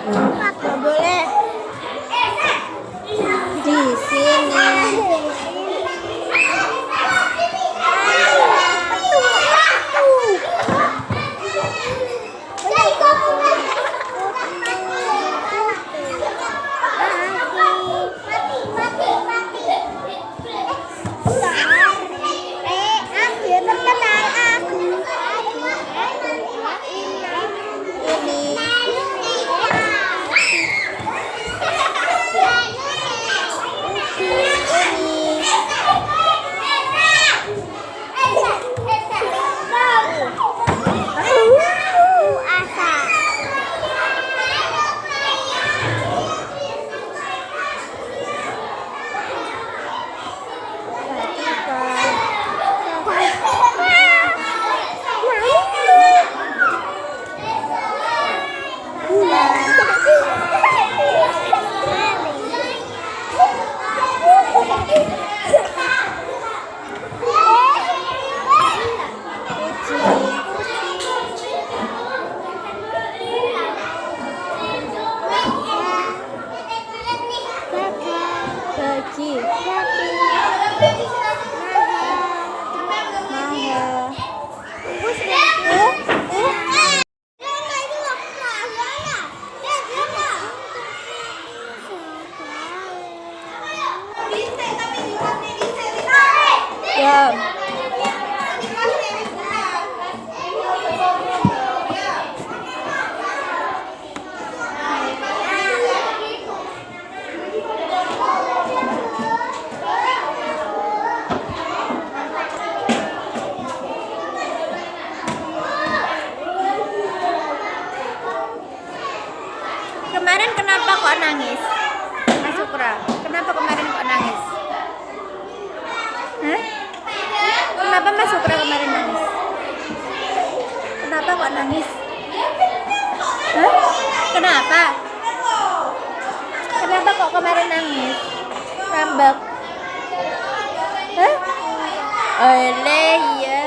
Nggak boleh di sini. Kemarin kenapa kok nangis? Mas Sukra, kenapa kemarin kok nangis? Hah? Kenapa Mas Sukra kemarin nangis? Kenapa kok nangis? Hah? Kenapa? Kenapa kok kemarin nangis? Ngambek? Hah? Oleh ya.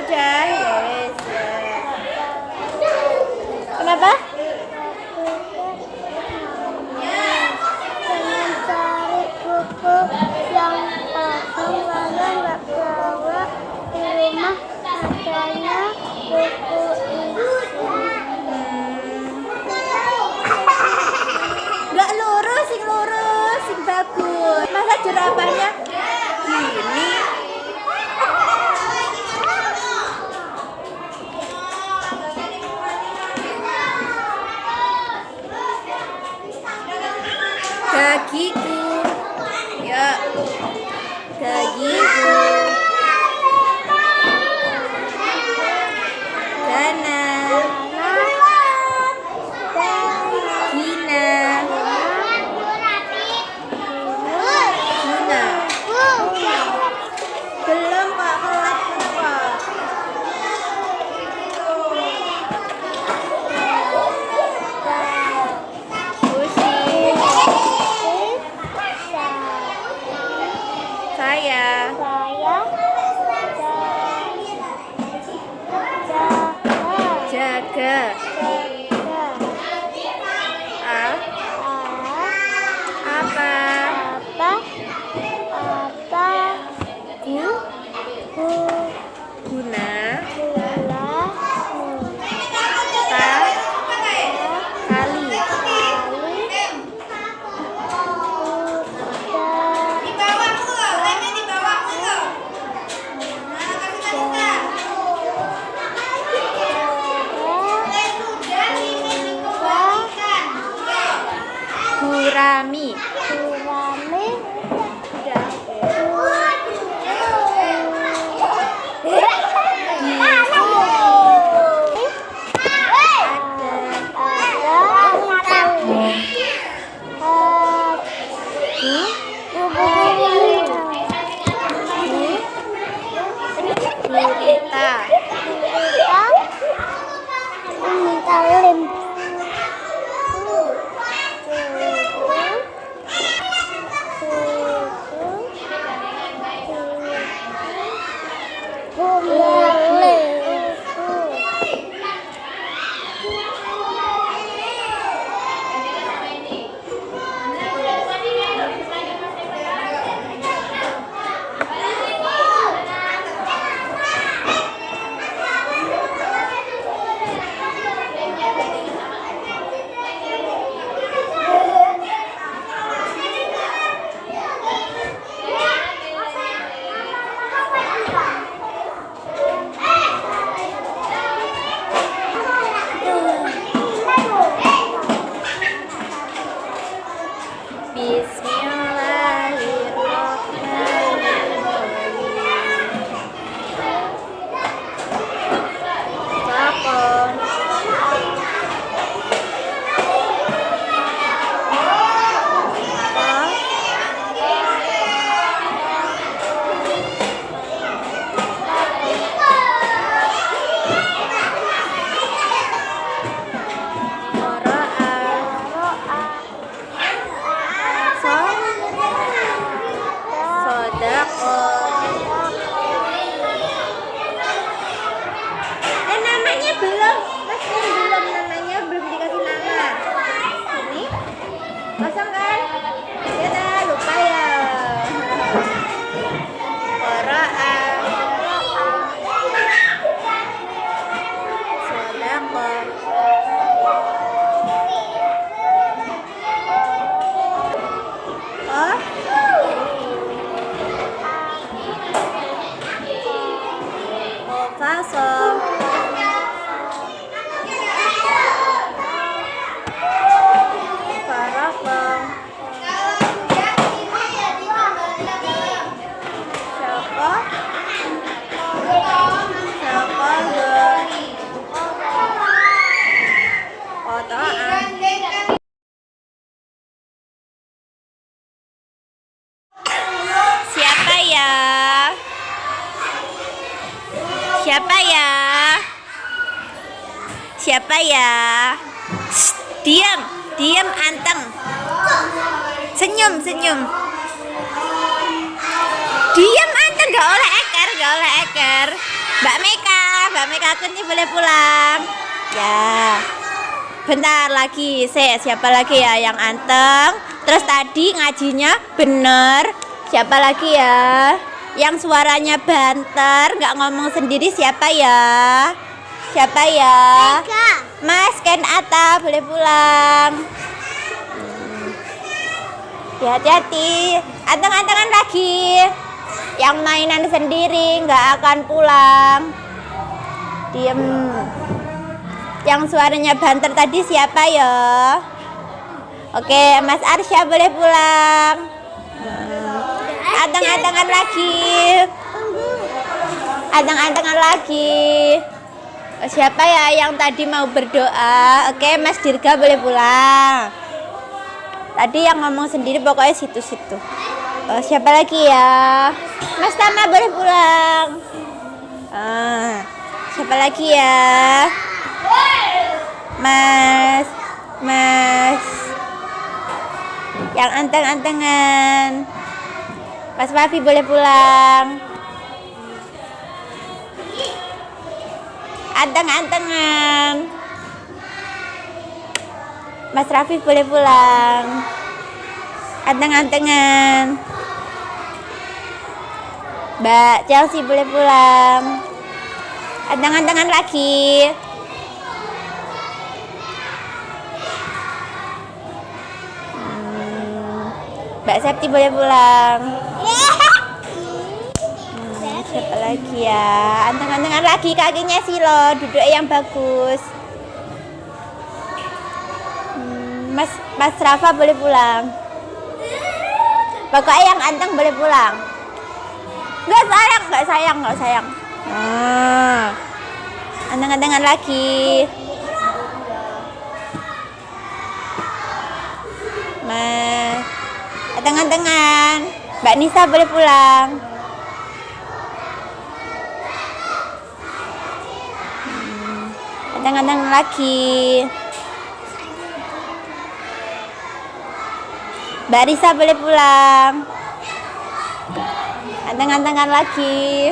Udah yes. Kenapa? Yang pasang mana nggak bawa di rumah adanya buku ini. Nggak lurus, sing bagus. Masa jerapahnya gini? Kakiku. Ya, kakiku. Dana. Gina. Guna. Belum Pak, kelas Pak. Saya jaga. Apa? Guna. Kali. Gurami. Gurita. siapa ya? Shh, diam, diam anteng. Senyum, senyum. Diam anteng, gak oleh eker, gak oleh eker. Mbak Meka Kunti boleh pulang. Ya. Bentar lagi, siapa lagi ya yang anteng? Terus tadi ngajinya bener. Siapa lagi ya? Yang suaranya banter, nggak ngomong sendiri siapa ya? Siapa ya? Meka. Mas Ken Atta boleh pulang. Hati-hati, anteng-antengan lagi. Yang mainan sendiri nggak akan pulang. Diem. Yang suaranya banter tadi siapa ya? Oke, Mas Arsya boleh pulang. Anteng-antengan lagi. Anteng-antengan lagi. Siapa ya yang tadi mau berdoa? Oke, Mas Dirga boleh pulang. Tadi yang ngomong sendiri pokoknya situ-situ. Siapa lagi ya? Mas Tama boleh pulang. Siapa lagi ya? Mas yang anteng-antengan. Mas Wafi boleh pulang. Anteng-antengan. Mas Rafif boleh pulang. Anteng-antengan. Mbak Chelsea boleh pulang. Anteng-antengan lagi. Mbak Septi boleh pulang. Siapa lagi ya? Anteng-antengan lagi kakinya Silo, duduk yang bagus. Mas Rafa boleh pulang. Pokoknya yang anteng boleh pulang. Nggak sayang. Anteng-antengan lagi. Anteng-antengan. Mbak Nisa boleh pulang. Anteng-antengan lagi. Mbak Risa boleh pulang. Anteng-antengan lagi.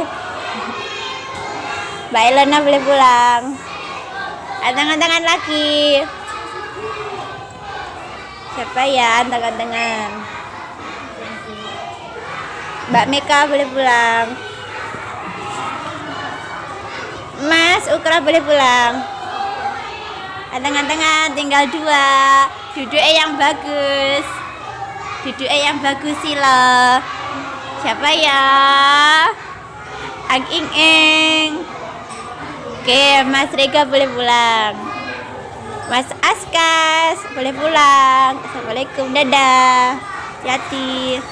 Mbak Elena boleh pulang. Anteng-antengan lagi. Siapa ya anteng-antengan? Mbak Meka boleh pulang. Mas Ukra boleh pulang. Anteng-antengan tinggal 2. Duduknya yang bagus. Sila. Siapa ya? Ang Ing Ing. Oke, Mas Rega boleh pulang. Mas Askas boleh pulang. Assalamualaikum, dadah. Hati-hati.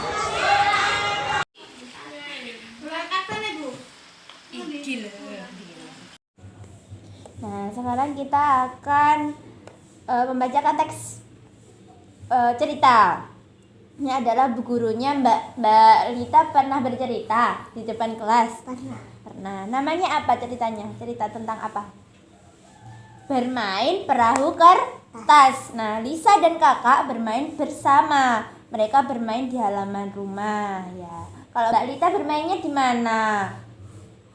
Nah, sekarang kita akan membacakan teks cerita. Ini adalah bu gurunya Mbak Lita pernah bercerita di depan kelas. Pernah. Namanya apa ceritanya? Cerita tentang apa? Bermain perahu kertas. Nah, Lisa dan kakak bermain bersama. Mereka bermain di halaman rumah, ya. Kalau Mbak Lita bermainnya di mana?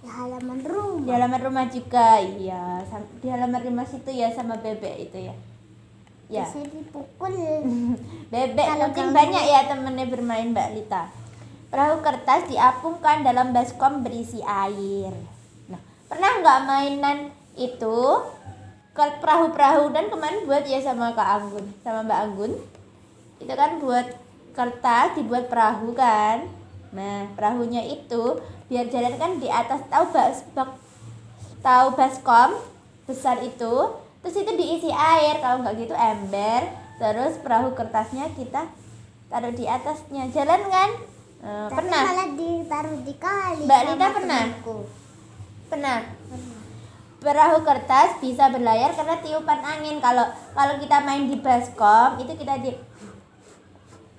Di halaman rumah. Di halaman rumah juga, iya. Di halaman rumah situ ya sama bebek itu ya. Ya. Bisa dipukul. Bebek mungkin banyak ya temennya bermain Mbak Lita. Perahu kertas diapungkan dalam baskom berisi air. Nah, pernah nggak mainan itu? Perahu-perahu dan kemarin buat ya sama Kak Anggun, sama Mbak Anggun. Itu kan buat kertas dibuat perahu kan. Nah, perahunya itu biar jalan kan di atas tahu baskom besar itu. Terus itu diisi air, kalau nggak gitu ember. Terus perahu kertasnya kita taruh di atasnya, jalan kan? Pernah? Malah ditaruh di kali. Mbak Lita pernah? Pernah. Perahu kertas bisa berlayar karena tiupan angin. Kalau kita main di baskom itu kita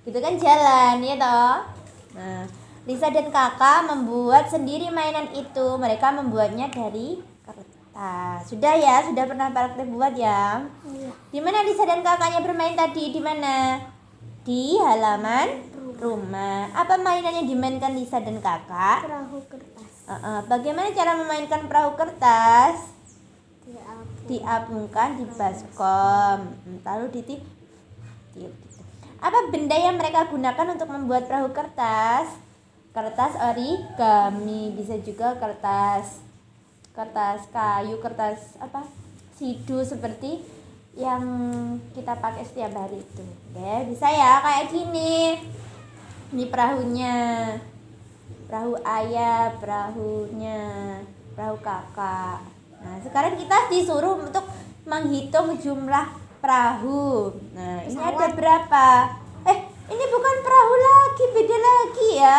gitu kan jalan ya toh. Nah, Lisa dan kakak membuat sendiri mainan itu. Mereka membuatnya dari kertas. Sudah ya, sudah pernah praktek buat ya. Iya. Di mana Lisa dan kakaknya bermain tadi? Di mana? Di halaman rumah. Apa mainannya dimainkan Lisa dan kakak? Perahu kertas. Bagaimana cara memainkan perahu kertas? Diapung. Diapungkan di baskom, lalu ditiup. Apa benda yang mereka gunakan untuk membuat perahu kertas? Kertas origami, bisa juga kertas kayu, kertas sidu seperti yang kita pakai setiap hari itu. Oke, bisa ya kayak gini. Ini perahunya, perahu ayah, perahu kakak. Nah, sekarang kita disuruh untuk menghitung jumlah perahu. Nah, ini ada berapa? Ini bukan perahu lagi, beda lagi ya.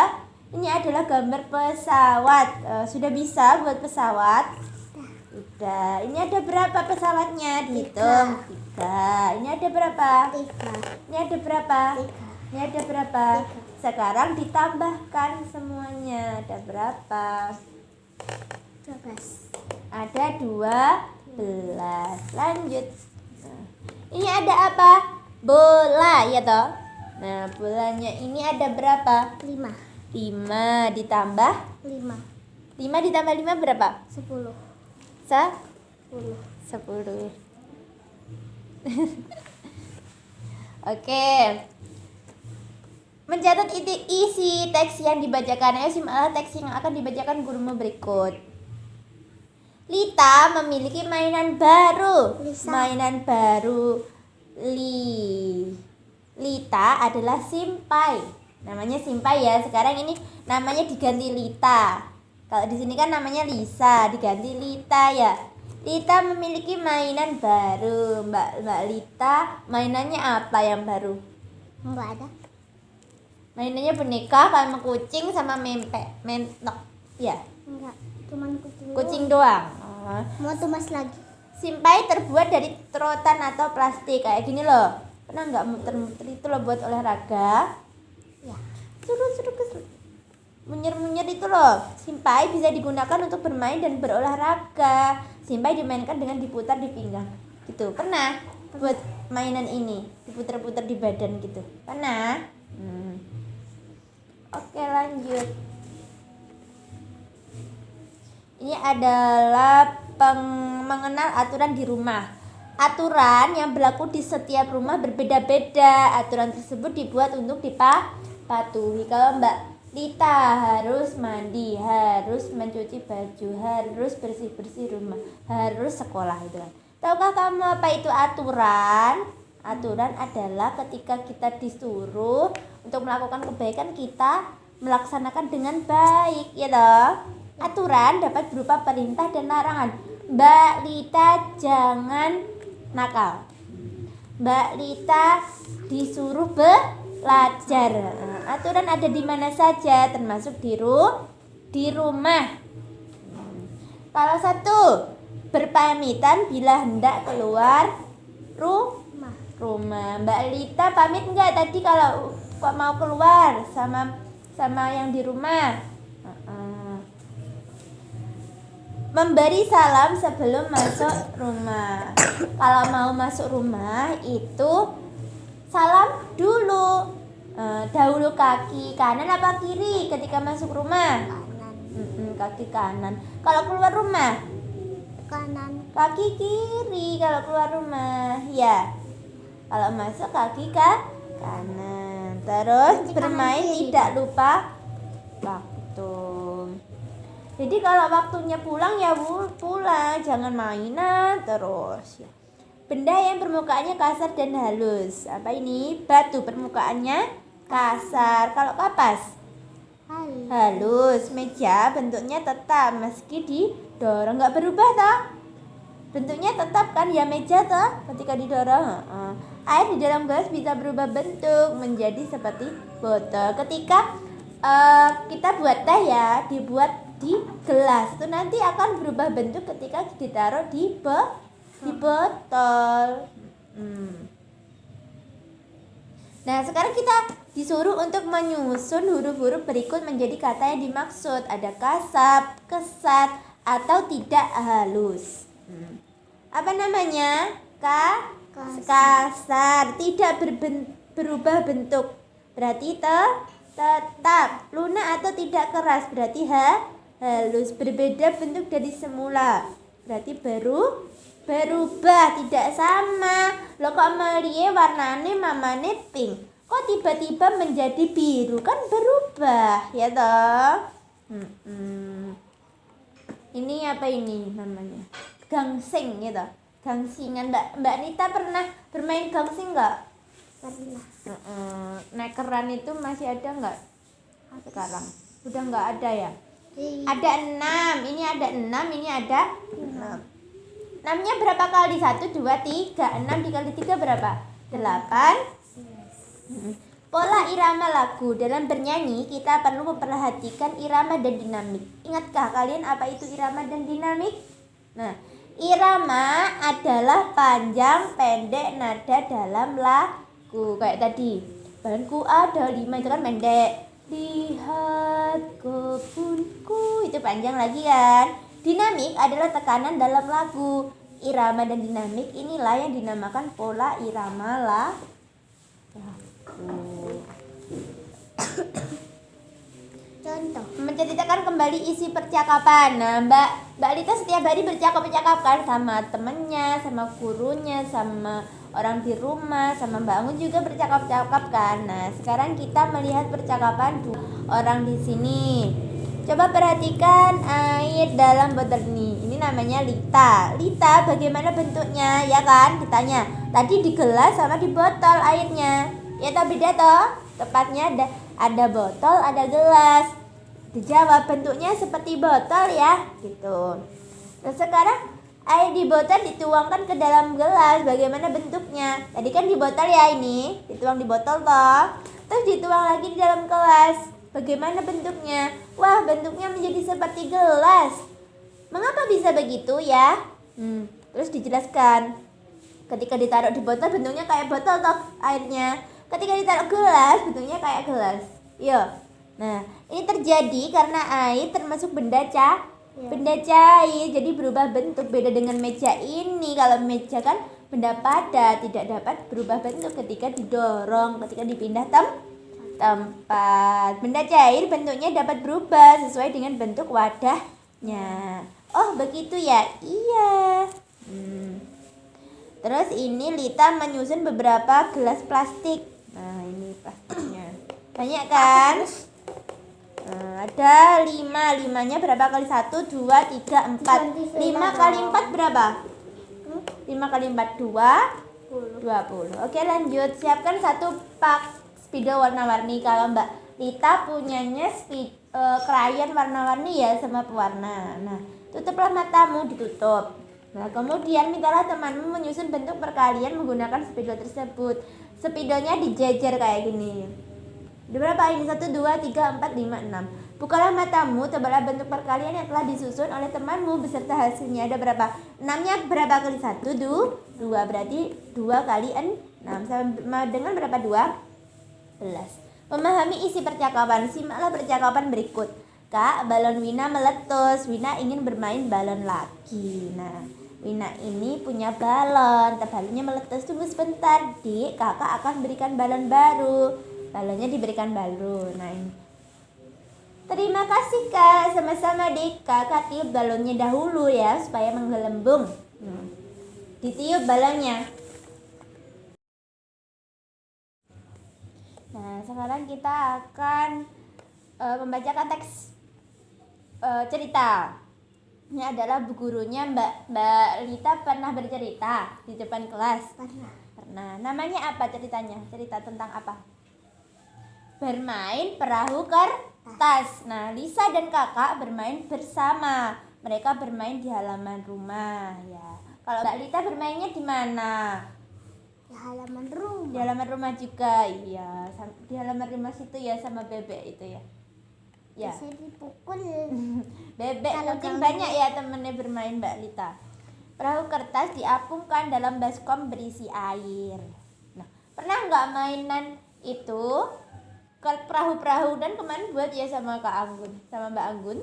Ini adalah gambar pesawat. Sudah bisa buat pesawat? Udah. Ini ada berapa pesawatnya? Dihitung. 3. Ini ada berapa? 3. Ini ada berapa? 3. Ini ada berapa? Sekarang ditambahkan semuanya. Ada berapa? 12. Ada 12. Lanjut. Nah, ini ada apa? Bola, ya toh? Nah, bolanya ini ada berapa? 5. 5 ditambah 5. 5 ditambah 5 berapa? 10. 10. 10. Oke. Mencatat isi teks yang dibacakan. Ayo simaklah teks yang akan dibacakan gurumu berikut. Lita memiliki mainan baru. Lisa. Mainan baru. Lita adalah Simpai. Namanya Simpai ya. Sekarang ini namanya diganti Lita. Kalau di sini kan namanya Lisa, diganti Lita ya. Lita memiliki mainan baru. Mbak Lita, mainannya apa yang baru? Enggak ada. Mainannya boneka sama kucing sama mentok. Ya, Enggak. Cuman kucing. kucing doang. Mau tumas lagi. Simpai terbuat dari rotan atau plastik kayak gini loh. Pernah nggak muter-muter itu loh buat olahraga? Ya. Seru. Munyer-munyer itu loh. Simpai bisa digunakan untuk bermain dan berolahraga. Simpai dimainkan dengan diputar di pinggang. Gitu. Pernah buat mainan ini diputar-putar di badan gitu. Pernah? Oke, lanjut. Ini adalah mengenal aturan di rumah. Aturan yang berlaku di setiap rumah berbeda-beda. Aturan tersebut dibuat untuk dipatuhi. Kalau Mbak Lita harus mandi, harus mencuci baju, harus bersih-bersih rumah, harus sekolah itu kan. Tahukah kamu apa itu aturan? Aturan adalah ketika kita disuruh untuk melakukan kebaikan, kita melaksanakan dengan baik, ya toh. Aturan dapat berupa perintah dan larangan. Mbak Lita jangan nakal. Mbak Lita disuruh belajar. Aturan ada di mana saja, termasuk di rumah. Kalau satu, berpamitan bila hendak keluar rumah. Mbak Lita pamit enggak tadi kalau mau keluar sama yang di rumah? Memberi salam sebelum masuk rumah. Kalau mau masuk rumah itu salam dulu. Dahulu kaki kanan apa kiri ketika masuk rumah? Kanan. Kaki kanan. Kalau keluar rumah? Kanan. Kaki kiri kalau keluar rumah. Ya. Kalau masuk kaki kanan. Terus Kaki bermain kanan, kiri. tidak lupa waktu. Jadi kalau waktunya pulang ya pulang, jangan mainan terus ya. Benda yang permukaannya kasar dan halus. Apa ini? Batu permukaannya kasar. Kalau kapas? Halus. Meja bentuknya tetap meski didorong, nggak berubah toh? Bentuknya tetap kan ya meja toh ketika didorong. Air di dalam gelas bisa berubah bentuk menjadi seperti botol. Ketika kita buat teh ya, dibuat di gelas itu nanti akan berubah bentuk ketika ditaruh di botol. Nah, sekarang kita disuruh untuk menyusun huruf-huruf berikut menjadi kata yang dimaksud. Ada kasar, kesat, atau tidak halus. Apa namanya? Kasar. Kasar, tidak berubah bentuk. Berarti tetap. Lunak atau tidak keras, berarti halus. Berbeda bentuk dari semula, berarti berubah, tidak sama. Lo kok Melie warnane mamane pink, kok tiba-tiba menjadi biru, kan berubah ya toh. Ini apa ini namanya? Gangsing gitu. Gangsingan. Mbak Nita pernah bermain gangsing nggak? Pernah. Nekeran itu masih ada nggak sekarang? Udah nggak ada ya? Iya. Ada 6, ini ada 6, ini ada 6. 6-nya berapa kali? 1, 2, 3. 6 dikali 3 berapa? 8. Pola irama lagu. Dalam bernyanyi kita perlu memperhatikan irama dan dinamik. Ingatkah kalian apa itu irama dan dinamik? Nah, irama adalah panjang pendek nada dalam lagu. Kayak tadi, bahanku ada 5, itu kan pendek. Lihat kebunku, itu panjang lagi kan. Dinamik adalah tekanan dalam lagu. Irama dan dinamik inilah yang dinamakan pola irama lagu. Contoh. Menceritakan kembali isi percakapan. Nah, Mbak Lita setiap hari bercakap-cakap kan sama temennya, sama gurunya, sama orang di rumah, sama Mbak Anggun juga bercakap-cakap kan. Nah, sekarang kita melihat percakapan dua orang di sini. Coba perhatikan air dalam botol ini. Ini namanya Lita. Lita, bagaimana bentuknya? Ya kan? Ditanya. Tadi di gelas sama di botol airnya. Ya toh, beda toh? Tepatnya ada botol, ada gelas. Dijawab bentuknya seperti botol ya, gitu. Nah, sekarang air di botol dituangkan ke dalam gelas. Bagaimana bentuknya? Tadi kan di botol ya, ini dituang di botol toh. Terus dituang lagi di dalam gelas. Bagaimana bentuknya? Wah, bentuknya menjadi seperti gelas. Mengapa bisa begitu ya? Terus dijelaskan. Ketika ditaruh di botol bentuknya kayak botol toh airnya. Ketika ditaruh gelas bentuknya kayak gelas. Yo. Nah, ini terjadi karena air termasuk benda cair, jadi berubah bentuk. Beda dengan meja ini. Kalau meja kan benda padat, tidak dapat berubah bentuk ketika didorong, ketika dipindah tempat. Benda cair bentuknya dapat berubah sesuai dengan bentuk wadahnya. Oh, begitu ya? Iya. Terus ini Lita menyusun beberapa gelas plastik. Nah, ini plastiknya. Banyak kan? Nah, ada 5. 5-nya berapa kali 1, 2, 3, 4. 5 kali 4 berapa? 5 kali 4, 20. Oke, lanjut. Siapkan 1 pak spidol warna-warni. Kalau Mbak Lita punyanya krayon warna-warni ya sama pewarna. Nah, tutuplah matamu, ditutup. Nah, kemudian mintalah temanmu menyusun bentuk perkalian menggunakan spidol tersebut. Spidolnya dijejer kayak gini. Ada berapa ini? 1, 2, 3, 4, 5, 6. Bukalah matamu, tebalah bentuk perkalian yang telah disusun oleh temanmu beserta hasilnya. Ada berapa? 6-nya berapa kali 1? 2. Berarti 2 kali 6. Sama dengan berapa? 12. Memahami isi percakapan. Simaklah percakapan berikut. Kak, balon Wina meletus. Wina ingin bermain balon lagi. Nah, Wina ini punya balon. Balonnya meletus. Tunggu sebentar, Dik. Kakak akan berikan balon baru. Balonnya diberikan baru. Nah, ini. Terima kasih, Kak. Sama-sama, Dik. Kakak tiup balonnya dahulu ya supaya menggelembung. Ditiup balonnya. Nah, sekarang kita akan membacakan teks cerita. Ini adalah bu gurunya Mbak Lita pernah bercerita di depan kelas. Pernah. Namanya apa ceritanya? Cerita tentang apa? Bermain perahu kertas. Nah, Lisa dan kakak bermain bersama. Mereka bermain di halaman rumah ya. Kalau Mbak Lita bermainnya di mana? Di halaman rumah. Di halaman rumah juga, iya. Di halaman rumah situ ya sama bebek itu ya. Ya. Bisa dipukul. Bebek kucing banyak ya temennya bermain Mbak Lita. Perahu kertas diapungkan dalam baskom berisi air. Nah, pernah nggak mainan itu? Perahu-perahu dan kemarin buat ya sama Kak Anggun, sama Mbak Anggun.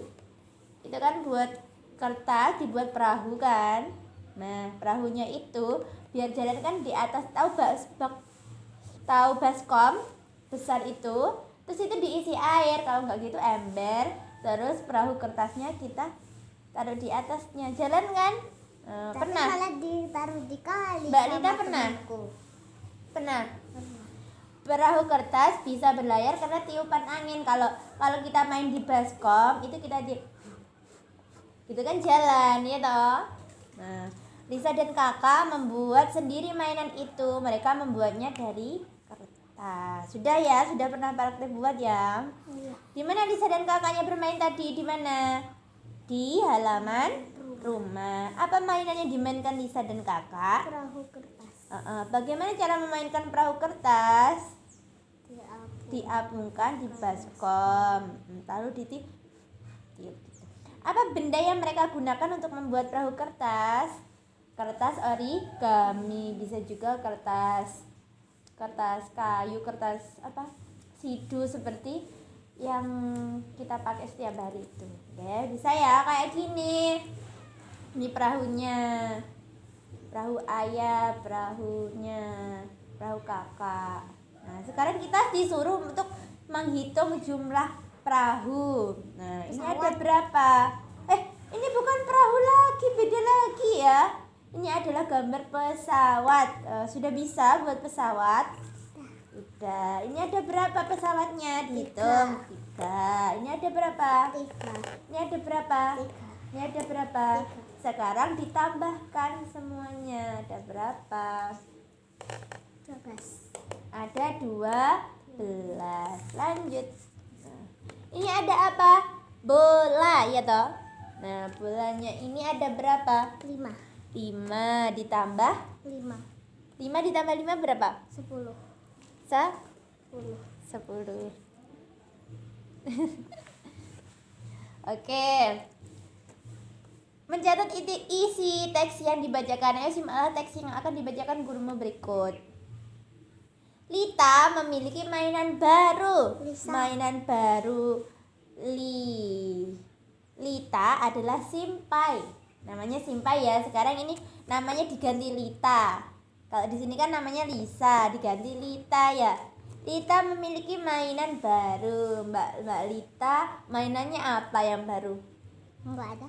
Itu kan buat kertas dibuat perahu kan. Nah, perahunya itu biar jalan kan di atas, tahu baskom besar itu, terus itu diisi air, kalau nggak gitu ember, terus perahu kertasnya kita taruh di atasnya, jalan kan? Tapi Pernah? malah ditaruh di kali. Mbak sama Lita pernah? temanku. Pernah. Pernah. Perahu kertas bisa berlayar karena tiupan angin. Kalau kita main di baskom itu kita itu kan jalan ya toh. Nah, Lisa dan kakak membuat sendiri mainan itu. Mereka membuatnya dari kertas. Sudah ya, sudah pernah praktek buat ya. Iya. Di mana Lisa dan kakaknya bermain tadi? Di mana? Di halaman rumah. Apa mainannya dimainkan Lisa dan kakak? Perahu kertas. Bagaimana cara memainkan perahu kertas? Diapung. Diapungkan di baskom, lalu ditiup gitu. Apa benda yang mereka gunakan untuk membuat perahu kertas? Kertas origami, bisa juga kertas kayu, kertas sidu seperti yang kita pakai setiap hari itu. Oke, bisa ya kayak gini. Ini perahunya, perahu ayah, perahu kakak. Nah, sekarang kita disuruh untuk menghitung jumlah perahu. Nah, ini ada berapa? Ini bukan perahu lagi, beda lagi ya. Ini adalah gambar pesawat. Sudah bisa buat pesawat? Udah. Ini ada berapa pesawatnya? Dihitung. 3. Ini ada berapa? 3. Ini ada berapa? 3. Ini ada berapa? 3. Sekarang ditambahkan semuanya. Ada berapa? 12. Ada 12. Lanjut. Nah, ini ada apa? Bola ya toh. Nah, bolanya ini ada berapa? 5. 5 ditambah 5. 5 ditambah 5 berapa? 10. 10. 10. Oke. Mencatat isi teks yang dibacakan. Ayo simaklah teks yang akan dibacakan gurumu berikut. Lita memiliki mainan baru. Lisa. Mainan baru. Lita adalah Simpai. Namanya Simpai ya. Sekarang ini namanya diganti Lita. Kalau di sini kan namanya Lisa, diganti Lita ya. Lita memiliki mainan baru. Mbak Lita, mainannya apa yang baru? Enggak ada.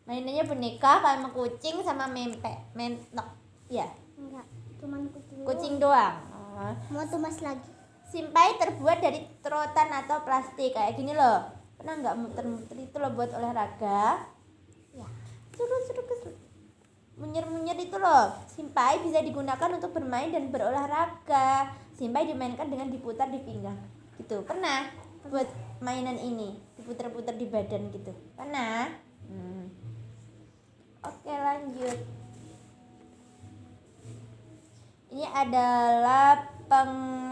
Mainannya boneka sama kucing sama mentok. Ya, Enggak. Cuman kucing. kucing doang. Mau tumas lagi. Simpai terbuat dari rotan atau plastik kayak gini loh. Pernah nggak muter-muter itu loh buat olahraga? Ya. Suruh munyer-munyer itu loh. Simpai bisa digunakan untuk bermain dan berolahraga. Simpai dimainkan dengan diputar di pinggang. Gitu. Pernah buat mainan ini diputar-putar di badan gitu. Pernah? Oke, lanjut. Ini adalah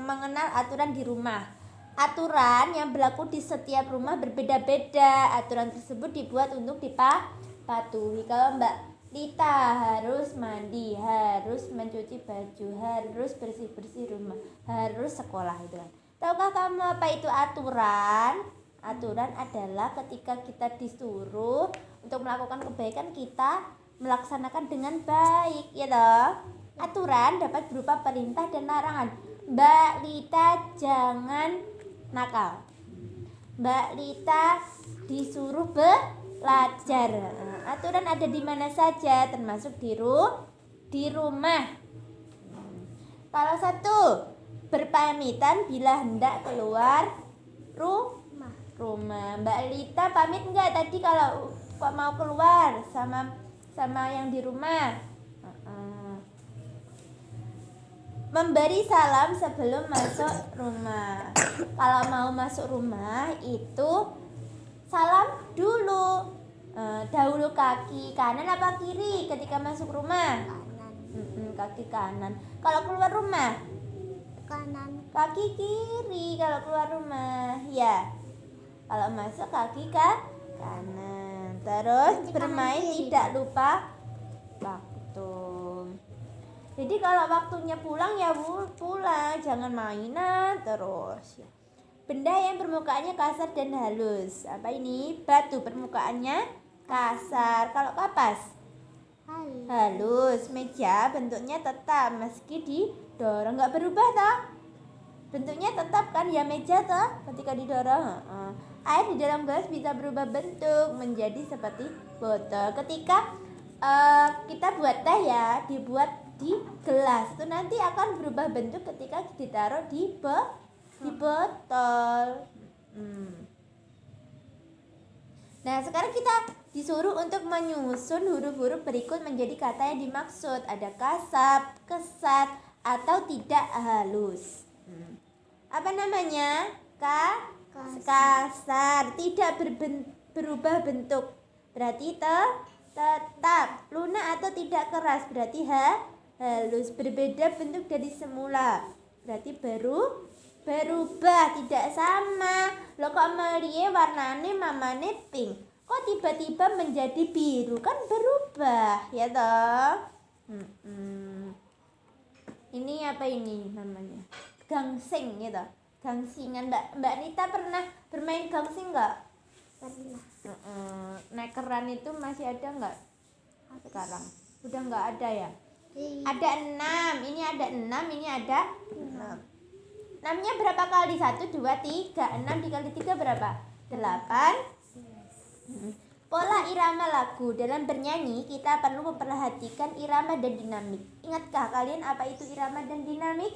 mengenal aturan di rumah. Aturan yang berlaku di setiap rumah berbeda-beda. Aturan tersebut dibuat untuk dipatuhi. Kalau Mbak Lita harus mandi, harus mencuci baju, harus bersih-bersih rumah, harus sekolah itu kan. Tahukah kamu apa itu aturan? Aturan adalah ketika kita disuruh untuk melakukan kebaikan, kita melaksanakan dengan baik, ya toh. Aturan dapat berupa perintah dan larangan. Mbak Lita jangan nakal. Mbak Lita disuruh belajar. Aturan ada di mana saja, termasuk di rumah. Kalau satu, berpamitan bila hendak keluar rumah. Mbak Lita pamit enggak tadi kalau mau keluar sama yang di rumah? Memberi salam sebelum masuk rumah. Kalau mau masuk rumah itu salam dulu. Dahulu kaki kanan apa kiri ketika masuk rumah? Kanan. Kaki kanan. Kalau keluar rumah? Kanan. Kaki kiri kalau keluar rumah. Ya. Kalau masuk kaki kanan. Terus Kaki bermain kanan, kiri. tidak lupa waktu. Jadi kalau waktunya pulang ya pulang, jangan mainan terus. Benda yang permukaannya kasar dan halus. Apa ini? Batu, permukaannya kasar. Kalau kapas? halus. Meja bentuknya tetap meski didorong, nggak berubah toh. Bentuknya tetap kan ya meja toh ketika didorong. Air di dalam gelas bisa berubah bentuk menjadi seperti botol. Ketika kita buat teh ya, dibuat di gelas itu nanti akan berubah bentuk ketika ditaruh di botol. Nah, sekarang kita disuruh untuk menyusun huruf-huruf berikut menjadi kata yang dimaksud. Ada kasar, kesat, atau tidak halus. Apa namanya? Kasar, tidak berubah bentuk. Berarti tetap. Lunak atau tidak keras, berarti halus. Berbeda bentuk dari semula, berarti berubah, tidak sama. Lo kok Melie warnane mamane pink, kok tiba-tiba menjadi biru, kan berubah ya toh. Ini apa ini namanya? Gangsing gitu. Gangsingan. Mbak Nita pernah bermain gangsing nggak? Pernah. Nekeran itu masih ada nggak sekarang? Udah nggak ada ya? Iya. Ada 6. Ini ada 6, ini ada 6. 6-nya berapa kali? 1, 2, 3. 6 dikali 3 berapa? 8. Pola irama lagu. Dalam bernyanyi kita perlu memperhatikan irama dan dinamik. Ingatkah kalian apa itu irama dan dinamik?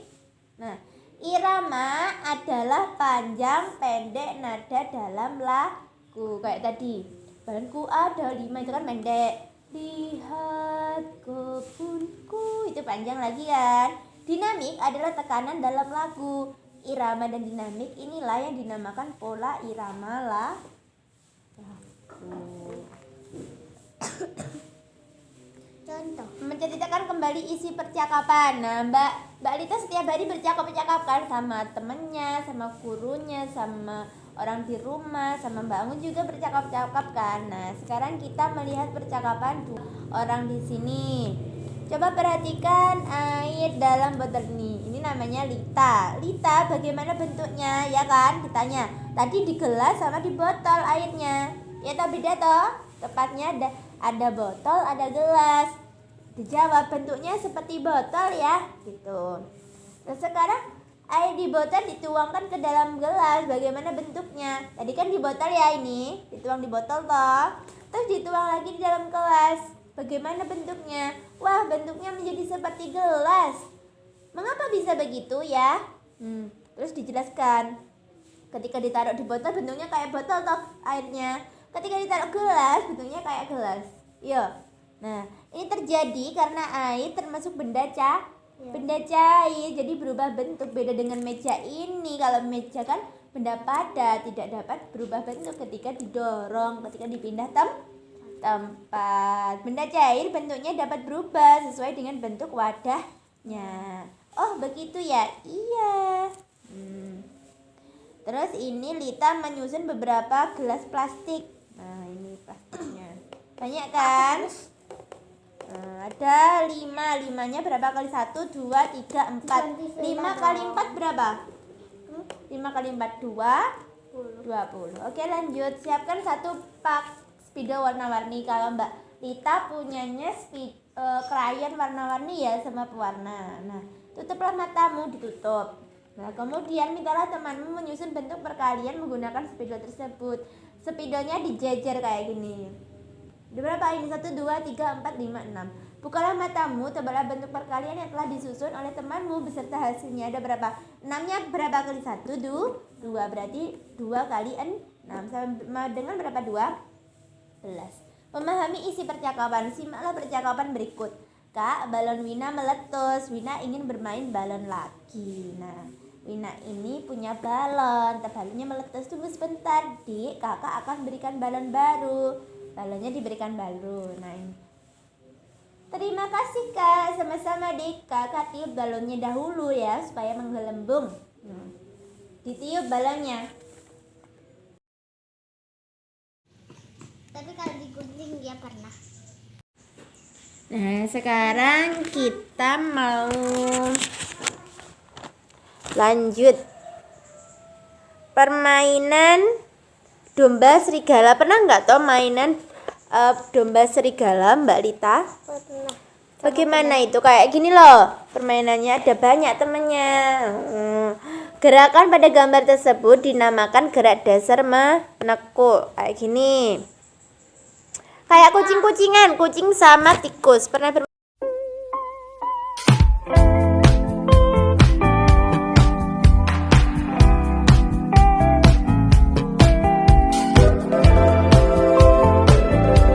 Nah, irama adalah panjang pendek nada dalam lagu. Kayak tadi, badanku ada 5 itu kan pendek. Lihat kebunku, itu panjang lagi kan. Dinamik adalah tekanan dalam lagu. Irama dan dinamik inilah yang dinamakan pola irama lagu. Contoh. Menceritakan kembali isi percakapan. Nah, Mbak Lita setiap hari bercakap-cakap kan sama temennya, sama gurunya, sama orang di rumah, sama Mbak Angun juga bercakap-cakap kan. Nah, sekarang kita melihat percakapan orang di sini. Coba perhatikan air dalam botol ini. Ini namanya Lita. Lita, bagaimana bentuknya? Ya kan? Ditanya. Tadi di gelas sama di botol airnya. Ya toh, beda toh? Tepatnya ada botol, ada gelas. Dijawab bentuknya seperti botol ya, gitu. Terus sekarang air di botol dituangkan ke dalam gelas. Bagaimana bentuknya? Tadi kan di botol ya, ini dituang di botol toh. Terus dituang lagi di dalam gelas. Bagaimana bentuknya? Wah, bentuknya menjadi seperti gelas. Mengapa bisa begitu ya? Terus dijelaskan. Ketika ditaruh di botol bentuknya kayak botol toh airnya. Ketika ditaruh gelas bentuknya kayak gelas. Yo. Nah, ini terjadi karena air termasuk benda cair, jadi berubah bentuk. Beda dengan meja ini. Kalau meja kan benda padat, tidak dapat berubah bentuk ketika didorong, ketika dipindah tempat. Benda cair bentuknya dapat berubah sesuai dengan bentuk wadahnya. Oh, begitu ya? Iya. Terus ini Lita menyusun beberapa gelas plastik. Nah, ini plastiknya. Banyak kan? Ada 5. 5-nya berapa kali 1, 2, 3, 4. 5 kali 4 berapa? 5 kali 4, 20. Oke, lanjut. Siapkan 1 pak spidol warna-warni. Kalau Mbak Lita punyanya krayon warna-warni ya sama pewarna. Nah, tutuplah matamu, ditutup. Nah, kemudian mintalah temanmu menyusun bentuk perkalian menggunakan spidol tersebut. Spidolnya dijejer kayak gini. Berapa ini? 1, 2, 3, 4, 5, 6. Bukalah matamu, tebalah bentuk perkalian yang telah disusun oleh temanmu beserta hasilnya. Ada berapa? 6-nya berapa kali 1? 2. Berarti 2 kali 6. Sama dengan berapa? 12. Memahami isi percakapan. Simaklah percakapan berikut. Kak, balon Wina meletus. Wina ingin bermain balon lagi. Nah, Wina ini punya balon. Balonnya meletus. Tunggu sebentar, Dik. Kakak akan berikan balon baru. Balonnya diberikan baru. Nah, ini. Terima kasih, Kak. Sama-sama, Dik. Kakak tiup balonnya dahulu ya supaya menggelembung. Ditiup balonnya. Tapi kalau digunting dia pernah. Nah, sekarang kita mau lanjut permainan domba serigala. Pernah nggak toh mainan domba serigala, Mbak Lita? Pernah. Bagaimana itu? Kayak gini loh, permainannya ada banyak temennya. Gerakan pada gambar tersebut dinamakan gerak dasar menekuk. Kayak gini. Kayak kucing-kucingan, kucing sama tikus. Pernah